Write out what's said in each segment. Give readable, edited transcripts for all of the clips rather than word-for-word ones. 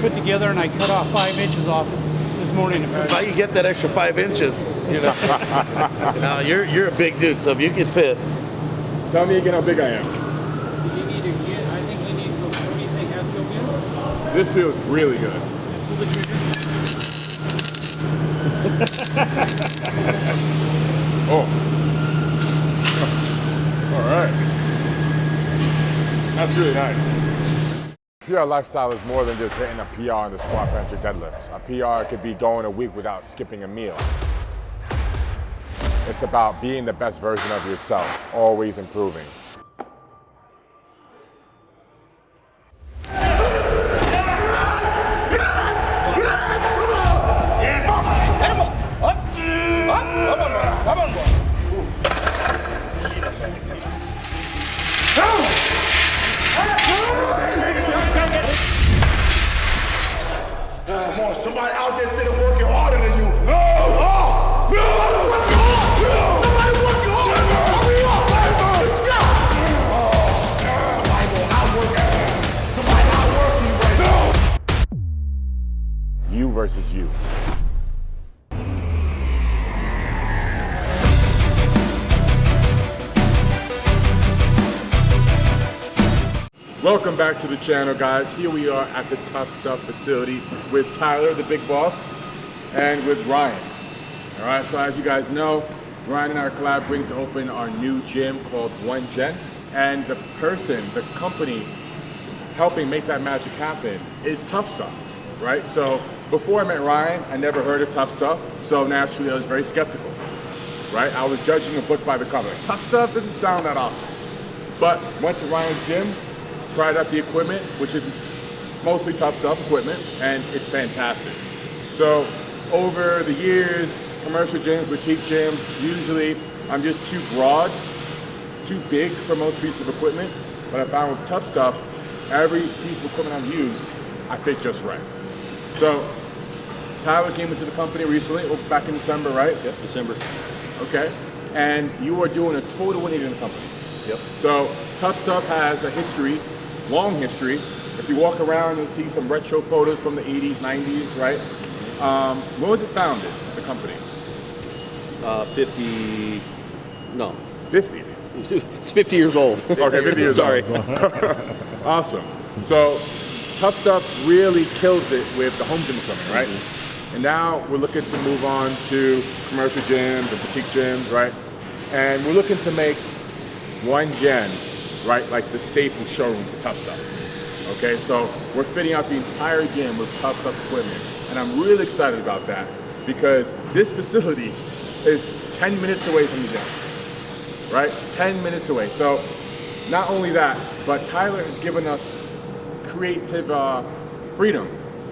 put together, and I cut off 5 inches off this morning. How you get that extra 5 inches? You know, now you're a big dude, so if you can fit. Tell me again how big I am. You need to get. I think you need to go. What do you think? Has to go in? This feels really good. Pull the trigger. Oh. All right. That's really nice. PR lifestyle is more than just hitting a PR in the squat, bench, or deadlifts. A PR could be going a week without skipping a meal. It's about being the best version of yourself, always improving. Come on, somebody out there sitting working harder than you. No! Oh! No! Somebody working harder! Hurry up! Let's go! Somebody gonna outwork you. Somebody outwork you right now. You versus you. Welcome back to the channel, guys. Here we are at the Tough Stuff facility with Tyler, the big boss, and with Ryan. All right, so as you guys know, Ryan and I are collaborating to open our new gym called One Gen, and the company helping make that magic happen is Tough Stuff, right? So before I met Ryan, I never heard of Tough Stuff, so naturally I was very skeptical, right? I was judging a book by the cover. Tough Stuff doesn't sound that awesome. But went to Ryan's gym, tried out the equipment, which is mostly Tough Stuff equipment, and it's fantastic. So over the years, commercial gyms, boutique gyms, usually I'm just too broad, too big for most pieces of equipment. But I found with Tough Stuff, every piece of equipment I've used, I fit just right. So Tyler came into the company recently, back in December, right? Yep, December. Okay, and you are doing a total 180 in the company. Yep. So Tough Stuff has a history, long history. If you walk around, you'll see some retro photos from the 80s, 90s, right? When was it founded, the company? 50, no. 50. It's 50 years old. Okay, 50 years Sorry. old. Awesome. So Tough Stuff really kills it with the home gym equipment, right? Mm-hmm. And now we're looking to move on to commercial gyms and boutique gyms, right? And we're looking to make One Gen, right, like the staple showroom for Tough Stuff. Okay, so we're fitting out the entire gym with Tough Stuff equipment, and I'm really excited about that because this facility is 10 minutes away from the gym, right? 10 minutes away. So not only that, but Tyler has given us creative freedom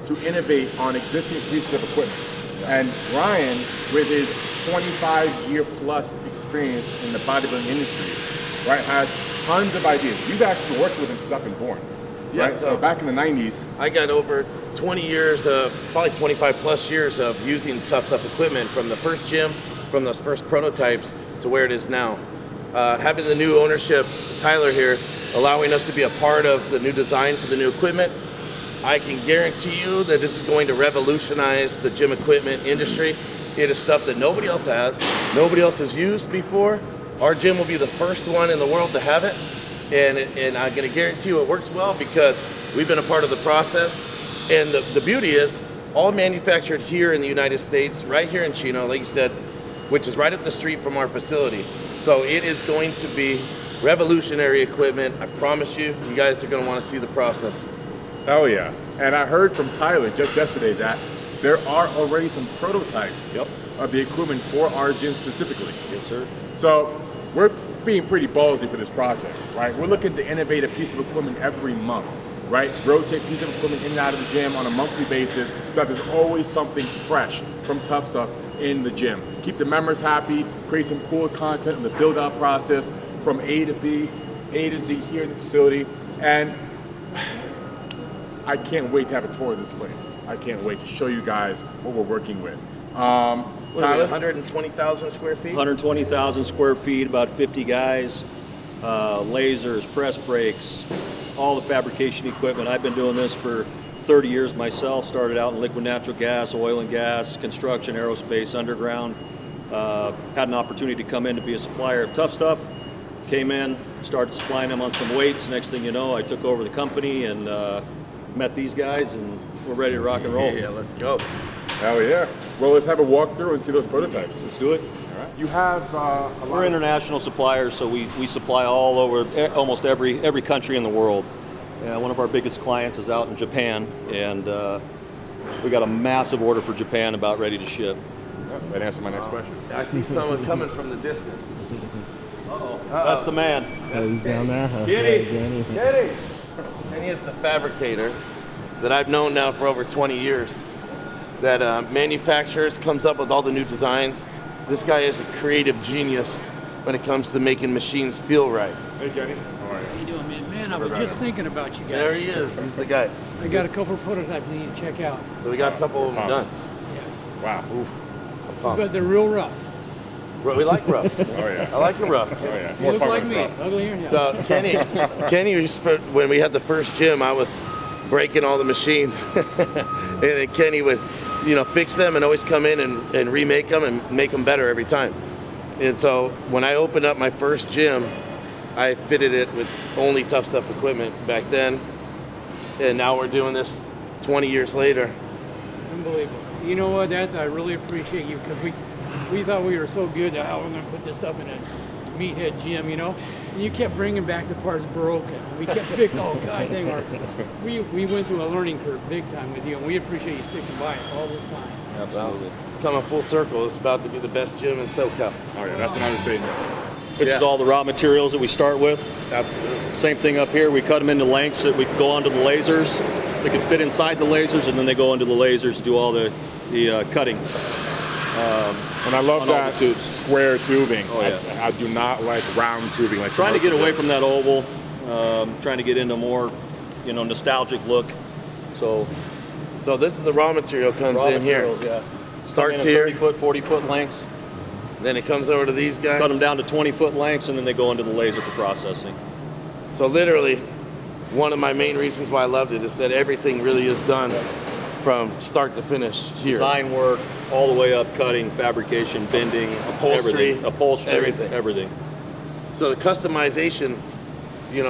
to innovate on existing pieces of equipment. And Ryan, with his 25-year plus experience in the bodybuilding industry, right, has tons of ideas. You've actually worked with him since I've been born. Yeah, right? So back in the 90s. I got over 20 years of, probably 25 plus years of using Tough Stuff equipment from the first gym, from those first prototypes to where it is now. Having the new ownership, Tyler here, allowing us to be a part of the new design for the new equipment, I can guarantee you that this is going to revolutionize the gym equipment industry. It is stuff that nobody else has, nobody else has used before. Our gym will be the first one in the world to have it. And I'm gonna guarantee you it works well because we've been a part of the process. And the beauty is, all manufactured here in the United States, right here in Chino, like you said, which is right up the street from our facility. So it is going to be revolutionary equipment. I promise you, you guys are gonna wanna see the process. Hell yeah. And I heard from Tyler just yesterday that there are already some prototypes of the equipment for our gym specifically. Yes, sir. So we're being pretty ballsy for this project, right? We're looking to innovate a piece of equipment every month, right? Rotate pieces of equipment in and out of the gym on a monthly basis so that there's always something fresh from Tough Stuff in the gym. Keep the members happy, create some cool content in the build-out process from A to B, A to Z here in the facility. And I can't wait to have a tour of this place. I can't wait to show you guys what we're working with. Tyler? 120,000 square feet? 120,000 square feet, about 50 guys, lasers, press brakes, all the fabrication equipment. I've been doing this for 30 years myself. Started out in liquid natural gas, oil and gas, construction, aerospace, underground. Had an opportunity to come in to be a supplier of Tough Stuff. Came in, started supplying them on some weights. Next thing you know, I took over the company and met these guys, and we're ready to rock and roll. Yeah, let's go. Hell yeah. Well, let's have a walkthrough and see those prototypes. Let's do it. All right. You have a lot We're international suppliers, so we supply all over almost every country in the world. One of our biggest clients is out in Japan, and we got a massive order for Japan about ready to ship. That answered my next question. I see someone coming from the distance. That's the man. He's down there. Kenny. Kenny is the fabricator that I've known now for over 20 years. That manufactures, comes up with all the new designs. This guy is a creative genius when it comes to making machines feel right. Hey, Kenny. How are How you doing, man? Man, I was just thinking about you guys. There he is. He's the guy. I got a couple of prototypes I need to check out. So we got a couple of them done. you? Wow. Oof. But they're real rough. We like rough. Oh, yeah. I like it rough. Oh, yeah. You look fun like when me, it's rough. uglier. Yeah. So Kenny used to, when we had the first gym, I was breaking all the machines, and then Kenny would, fix them and always come in and remake them and make them better every time. And so when I opened up my first gym, I fitted it with only Tough Stuff equipment back then, and now we're doing this 20 years later. Unbelievable. You know what? That I really appreciate you, because we thought we were so good at how we're going to put this stuff in a meathead gym, And you kept bringing back the parts broken. We kept fixing. Oh God, dang! We went through a learning curve big time with you, and we appreciate you sticking by us all this time. Absolutely. It's coming full circle. It's about to be the best gym in SoCal. Oh, yeah. That's an understatement. This is all the raw materials that we start with. Absolutely. Same thing up here. We cut them into lengths that we can go onto the lasers. They can fit inside the lasers, and then they go into the lasers to do all the cutting. And I love On all that the tubes. square tubing. Oh, yeah. I do not like round tubing. Like Trying to get away commercials from that oval. Trying to get into more, nostalgic look. So So this is the raw material comes raw in materials, here. yeah. Starts Come in here. at 30-foot, 40-foot lengths. Then it comes over to these guys. Cut them down to 20-foot lengths, and then they go into the laser for processing. So literally, one of my main reasons why I loved it is that everything really is done from start to finish here. Design work, all the way up, cutting, fabrication, bending, Upholstery, everything. Upholstery, everything. everything. So the customization,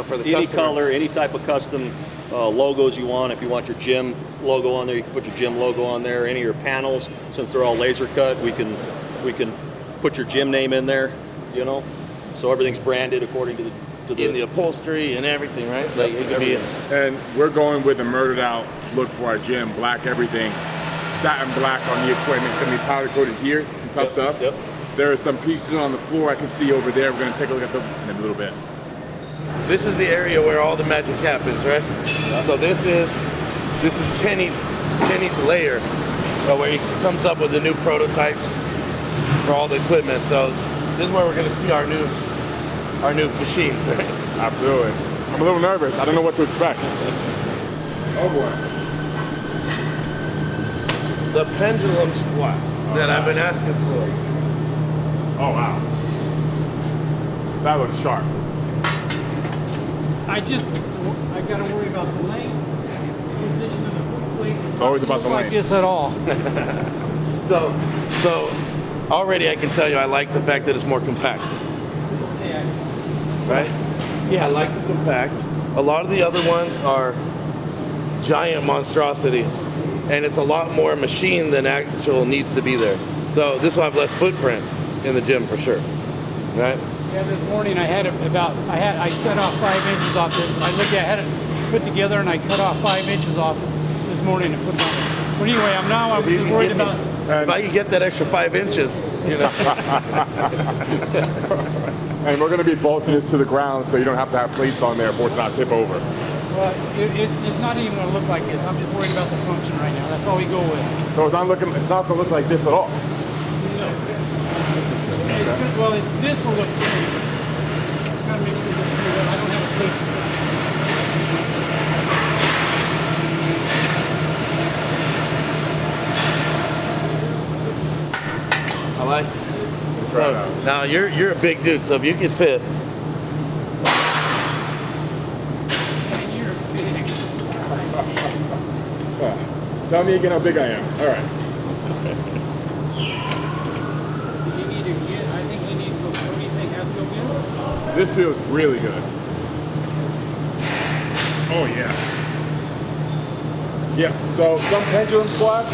for the Any customer. color, any type of custom logos you want. If you want your gym logo on there, you can put your gym logo on there. Any of your panels, since they're all laser cut, we can put your gym name in there. So everything's branded according to in the upholstery and everything, right? Like it could be. And we're going with the murdered out look for our gym. Black everything. Satin black on the equipment. It's going to be powder coated here in Tough Stuff. Yep. There are some pieces on the floor I can see over there. We're going to take a look at them in a little bit. This is the area where all the magic happens, right? So this is Kenny's layer, where he comes up with the new prototypes for all the equipment. So this is where we're going to see our new machines. Right? Absolutely. I'm a little nervous. I don't know what to expect. Oh boy. The pendulum squat that I've been asking for. Oh wow. That looks sharp. I got to worry about the length, position of the foot plate. It's always about the like length. this at all. So already I can tell you I like the fact that it's more compact, right? Yeah, I like the compact. A lot of the other ones are giant monstrosities, and it's a lot more machine than actual needs to be there. So this will have less footprint in the gym for sure, right? Yeah, this morning I cut off 5 inches off it. I had it put together and I cut off 5 inches off it this morning and put it on. But anyway, I'm just worried about. If I could get that extra 5 inches, And we're going to be bolting this to the ground so you don't have to have plates on there for it to not tip over. Well, it's not even going to look like this. I'm just worried about the function right now. That's all we go with. So it's not going to look like this at all. Well, this will look pretty. Gotta make sure this is good. I don't have a plate. I like it. So, now you're a big dude, so if you could fit. And you're big. Tell me again how big I am. All right. You need to get, I think you need to go, what do you think? Have to go get? This feels really good. Oh yeah. Yeah, so some pendulum squats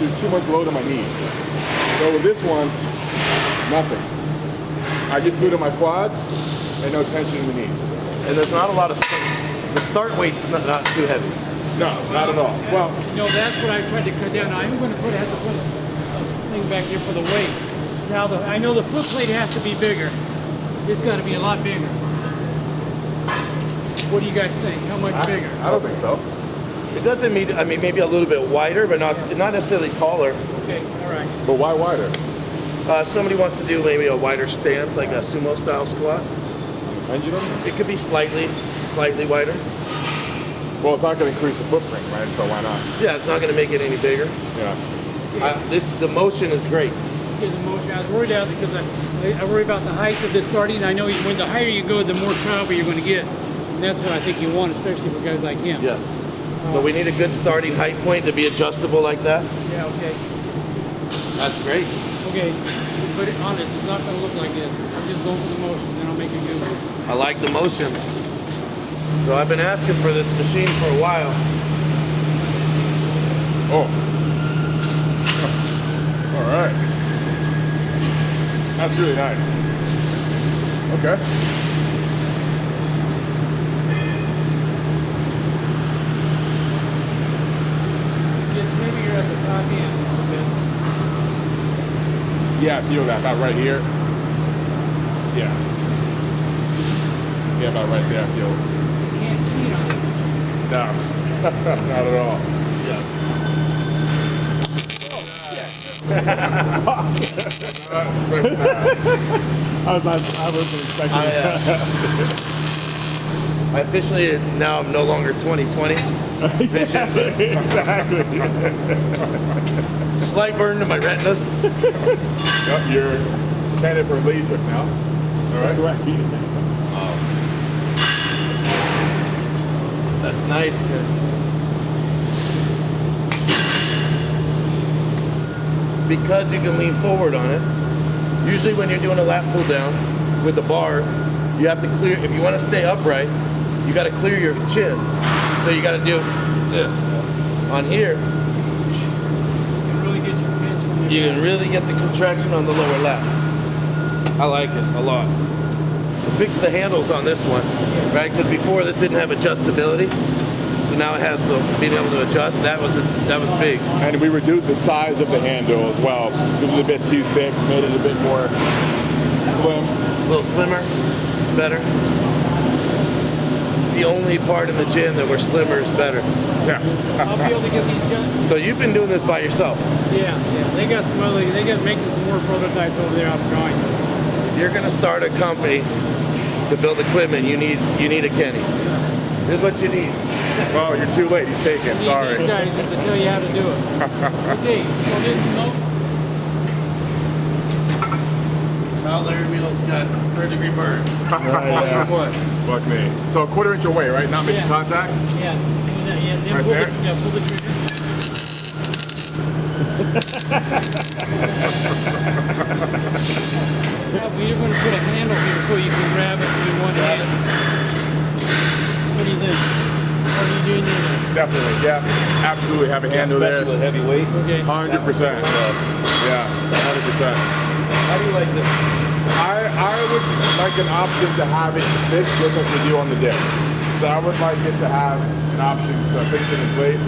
is too much load on my knees. So with this one, nothing. I just flew to my quads and no tension in the knees. And there's not a lot of the start weight's not too heavy. No, not at all. Well, No, that's what I tried to cut down. I'm going to have to put a thing back here for the weight. Now, I know the foot plate has to be bigger. It's got to be a lot bigger. What do you guys think? How much bigger? I don't think so. It doesn't mean, I mean, maybe a little bit wider, but not necessarily taller. Okay, all right. But why wider? Somebody wants to do maybe a wider stance, like a sumo style squat. Pendulum? It could be slightly wider. Well, it's not going to increase the footprint, right? So why not? Yeah, it's not going to make it any bigger. Yeah. The motion is great. Here's the motion. I was worried out because I worry about the height of the starting. I know when the higher you go, the more travel you're going to get. And that's what I think you want, especially for guys like him. Yeah. So we need a good starting height point to be adjustable like that. Yeah, okay. That's great. Okay, but honest, it's not going to look like this. I'm just going for the motion, then I'll make it good. I like the motion. So I've been asking for this machine for a while. Oh. All right. That's really nice. Okay. Yes, maybe you're at the top end a little bit. Yeah, I feel that. About right here. Yeah. Yeah, about right there, I feel. You can't cheat on it. No. Not at all. I wasn't expecting I officially now I'm no longer 20/20 vision, but exactly. slight burn to my retinas. Yep, you're candidate for LASIK now. All right. Right. That's nice. Because you can lean forward on it. Usually when you're doing a lat pull down with the bar, you have to clear, if you want to stay upright, you got to clear your chin. So you got to do this. On here, You can really get your attention. you can really get the contraction on the lower lat. I like it a lot. Fix the handles on this one, right? Because before this didn't have adjustability. So now it has the being able to adjust. That was big. And we reduced the size of the handle as well. It was a bit too thick, made it a bit more slim. A little slimmer, better. It's the only part in the gym that where slimmer is better. Yeah. I'll be able to get these done. So you've been doing this by yourself. Yeah. They got some other, they got making some more prototypes over there I'm drawing. If you're gonna start a company to build equipment, you need a Kenny. Here's what you need. Oh, you're too late. He's taken. These Sorry. guys to tell you how to do it. Okay, so this note. Now Larry Wheeler's got third-degree burn. Yeah. What? Fuck me. So a quarter inch away, right? Not making Yeah. contact? Yeah, then Right pull there? pull the trigger. Yeah, we're going to put a handle here so you can grab it in one hand. What do you think? What are you doing there? Definitely. Yeah. Absolutely have a handle there. Especially with heavy weight. Okay. 100%. Yeah. 100%. How do you like this? I would like an option to have it fixed just like we do on the dip. So I would like it to have an option to fix it in place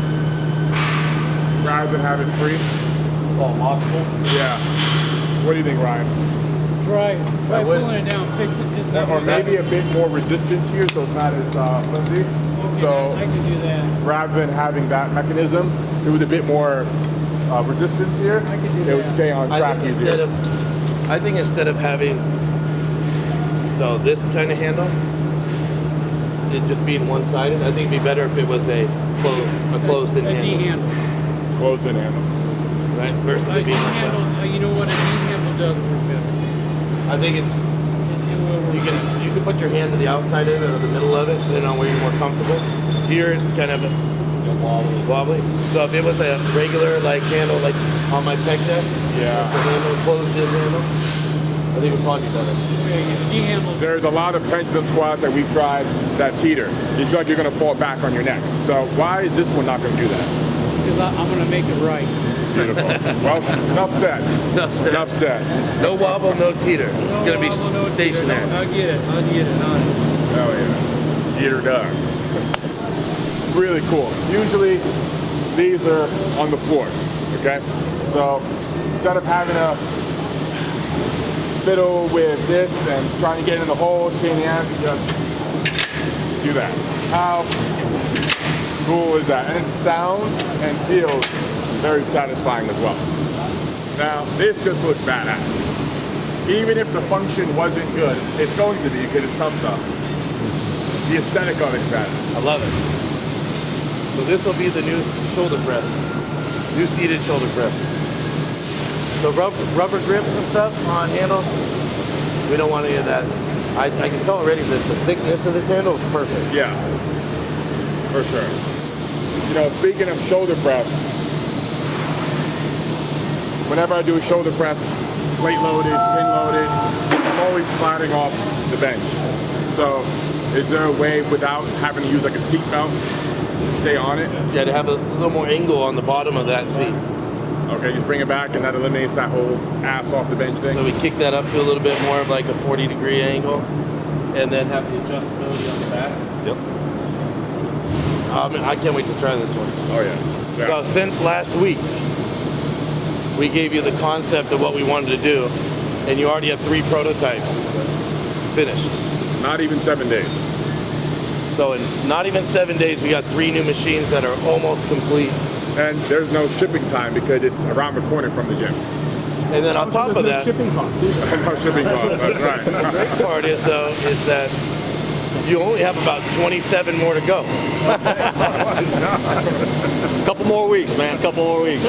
rather than have it free. All lockable. Yeah. What do you think, Ryan? Try would. pulling it down, fix it. Or maybe a bit more resistance here so it's not as flimsy. Okay, So I can do that. rather than having that mechanism, it was a bit more resistance here. I could do It would that. stay on track easier. I think instead of having this kind of handle, it just being one-sided, I think it'd be better if it was a closed-in A D handle, handle. Close in handle. right? Versus A it D being like that. handle, you know what, a D handle does work better. I think it's It will work better. you can put your hand to the outside of it or the middle of it, depending on where you're more comfortable. Here it's kind of Wobbly. So if it was a regular like handle like on my pec deck, Yeah. the handle, closed in handle, I think it would probably be better. Knee handle. There's a lot of pendulum squats that we've tried that teeter. You feel like you're gonna fall back on your neck. So why is this one not gonna do that? Because I'm going to make it right. Beautiful. Well, enough said. Enough said. Enough said. No wobble, no teeter. It's gonna be stationary. I'll get it. I'll get it. Oh yeah. Get her done. Really cool. Usually these are on the floor. Okay? So instead of having a fiddle with this and trying to get in the hole, pain in the ass, you just do that. How cool is that? And it sounds and feels very satisfying as well. Now, this just looks badass. Even if the function wasn't good, it's going to be because it's tough stuff. The aesthetic of it is badass. I love it. So this will be the new shoulder press. New seated shoulder press. The rubber grips and stuff on handles, we don't want any of that. I can tell already that the thickness of this handle is perfect. Yeah, for sure. You know, speaking of shoulder press, whenever I do a shoulder press, plate loaded, pin loaded, I'm always sliding off the bench. So is there a way without having to use like a seat belt to stay on it? Yeah, to have a little more angle on the bottom of that seat. Okay, just bring it back and that eliminates that whole ass off the bench thing? So we kick that up to a little bit more of like a 40-degree angle, and then have the adjustability on the back. Yep. I can't wait to try this one. Oh yeah. So since last week, we gave you the concept of what we wanted to do, and you already have 3 prototypes finished. Not even 7 days. So in not even 7 days, we got 3 new machines that are almost complete. And there's no shipping time because it's around the corner from the gym. And then on top of that, shipping costs either. No shipping cost, that's the right. great part is though, is that you only have about 27 more to go. Couple more weeks, man. Couple more weeks.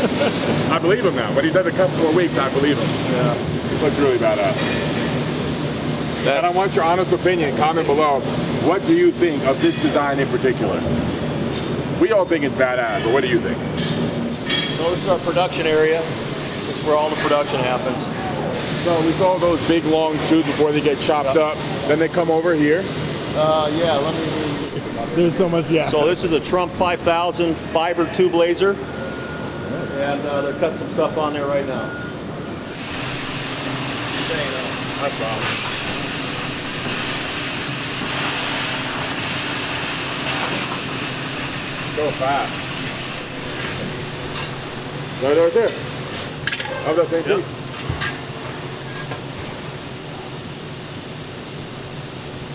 I believe him now. When he does a couple more weeks, I believe him. Yeah. It looks really badass. And I want your honest opinion. Comment below. What do you think of this design in particular? We all think it's badass, but what do you think? So this is our production area. This is where all the production happens. So we saw those big long tubes before they get chopped up. Then they come over here. Yeah, let me. There's so much, yeah. So this is a Trump 5000 fiber tube laser, and they're cutting some stuff on there right now. That's awesome. So fast. Right there. How's that same thing?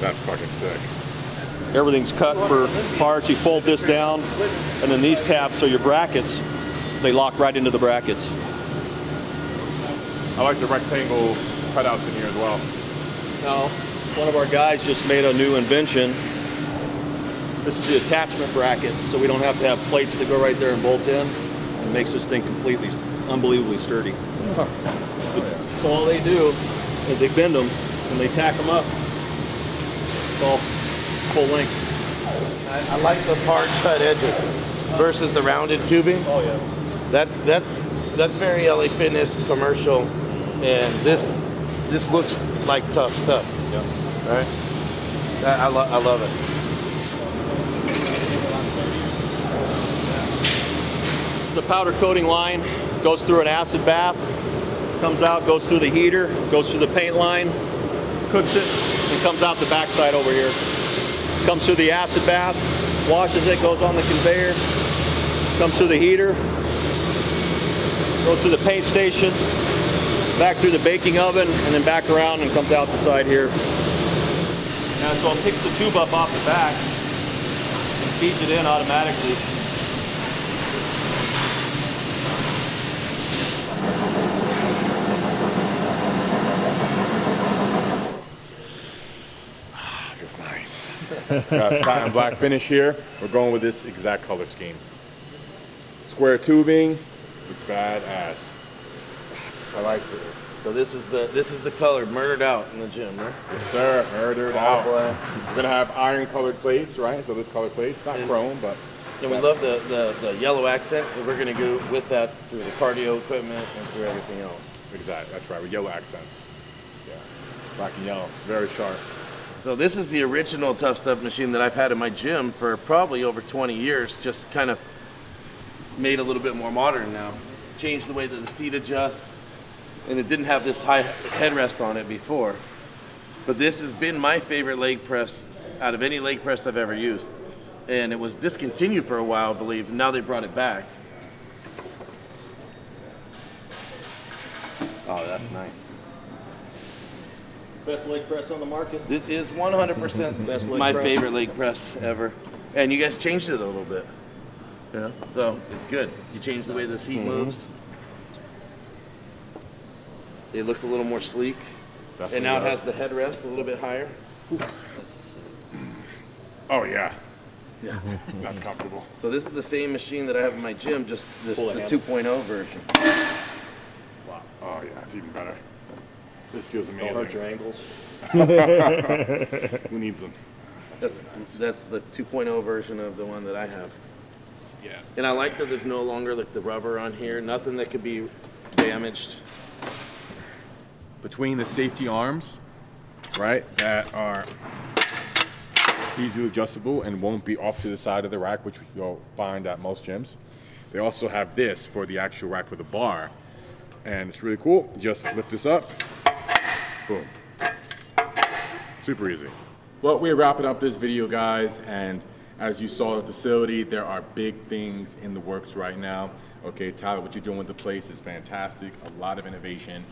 That's fucking sick. Everything's cut for parts. You fold this down, and then these tabs are your brackets. They lock right into the brackets. I like the rectangle cutouts in here as well. Now, one of our guys just made a new invention. This is the attachment bracket, so we don't have to have plates that go right there and bolt in. It makes this thing completely, unbelievably sturdy. So all they do is they bend them and they tack them up. It's all full length. I like the hard cut edges versus the rounded tubing. Oh yeah. That's very LA Fitness commercial, and this looks like tough stuff. Yeah. Right? I love it. The powder coating line goes through an acid bath, comes out, goes through the heater, goes through the paint line, cooks it, and comes out the backside over here. Comes through the acid bath, washes it, goes on the conveyor, comes through the heater, goes through the paint station, back through the baking oven, and then back around and comes out the side here. And so it picks the tube up off the back and feeds it in automatically. It's nice. Got a satin black finish here. We're going with this exact color scheme. Square tubing. It's badass. I like it. So this is the color murdered out in the gym, right? Yes, sir. Murdered All out. black. We're gonna have iron colored plates, right? So this color plate. It's not chrome, but And we love the yellow accent, and we're going to go with that through the cardio equipment and through everything else. Exactly, that's right, with yellow accents. Yeah, black and yellow, very sharp. So this is the original Tough Stuff machine that I've had in my gym for probably over 20 years, just kind of made a little bit more modern now. Changed the way that the seat adjusts, and it didn't have this high headrest on it before. But this has been my favorite leg press out of any leg press I've ever used. And it was discontinued for a while, I believe, and now they brought it back. Oh, that's nice. Best leg press on the market. This is 100% Best leg my press. favorite leg press ever. And you guys changed it a little bit. Yeah. So it's good. You changed the way the seat moves. It looks a little more sleek. Definitely and now it does. has the headrest a little bit higher. Oh yeah. Yeah, that's comfortable. So this is the same machine that I have in my gym, just this, Pull it the out. 2.0 version. Wow. Oh yeah, it's even better. This feels Don't hurt your amazing. ankles. Who needs them? That's the 2.0 version of the one that I have. Yeah. And I like that there's no longer like the rubber on here, nothing that could be damaged. Between the safety arms, right, that are easily adjustable and won't be off to the side of the rack, which you'll find at most gyms. They also have this for the actual rack for the bar, and it's really cool. Just lift this up, boom. Super easy. Well, we're wrapping up this video, guys, and as you saw at the facility, there are big things in the works right now. Okay, Tyler, what you're doing with the place is fantastic. A lot of innovation.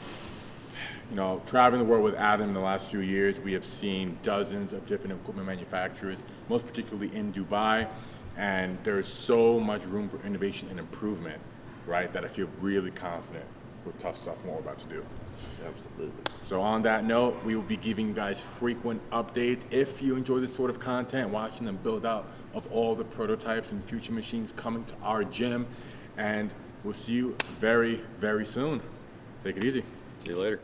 You know, traveling the world with Adam in the last few years, we have seen dozens of different equipment manufacturers, most particularly in Dubai, and there's so much room for innovation and improvement, right, that I feel really confident with Tough Stuff and what we're about to do. Absolutely. So on that note, we will be giving you guys frequent updates. If you enjoy this sort of content, watching them build out of all the prototypes and future machines coming to our gym, and we'll see you very, very soon. Take it easy. See you later.